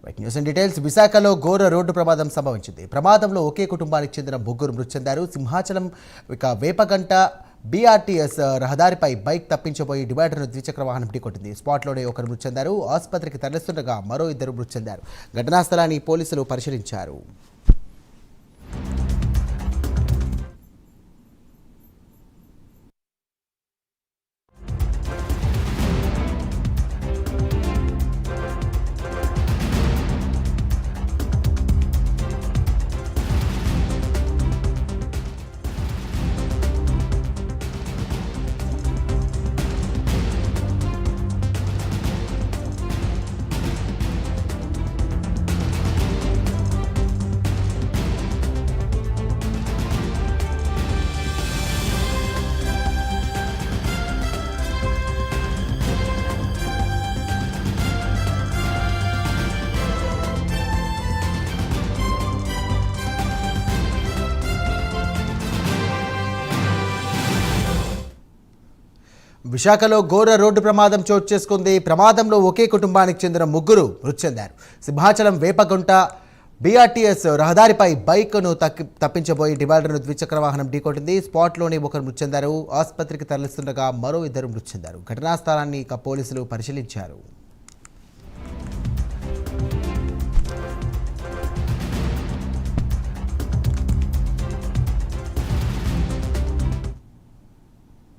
News and details. విశాఖలో ఘోర road ప్రమాదం సంభవించింది. ప్రమాదంలో ఒకే కుటుంబానికి చెందిన ముగ్గురు మృతి చెందారు. సింహాచలం వేపగంట బీఆర్టీఎస్ రహదారిపై బైక్ తప్పించబోయి డివైడర్ను ద్విచక్ర వాహనం ఢీకొట్టింది. స్పాట్లోనే ఒకరు మృతి చెందారు. ఆసుపత్రికి తరలిస్తుండగా మరో ఇద్దరు మృతి చెందారు. ఘటనా స్థలాన్ని పోలీసులు పరిశీలించారు. విశాఖలో ఘోర రోడ్డు ప్రమాదం చోటు చేసుకుంది. ప్రమాదంలో ఒకే కుటుంబానికి చెందిన ముగ్గురు మృతి చెందారు. సింహాచలం వేపగుంట బీఆర్టీఎస్ రహదారిపై బైక్ను తప్పించబోయి డివైడర్ను ద్విచక్ర వాహనం ఢీకొట్టింది. స్పాట్లోనే ఒకరు మృతి చెందారు. ఆసుపత్రికి తరలిస్తుండగా మరో ఇద్దరు మృతి చెందారు. ఘటనా స్థలాన్ని పోలీసులు పరిశీలించారు.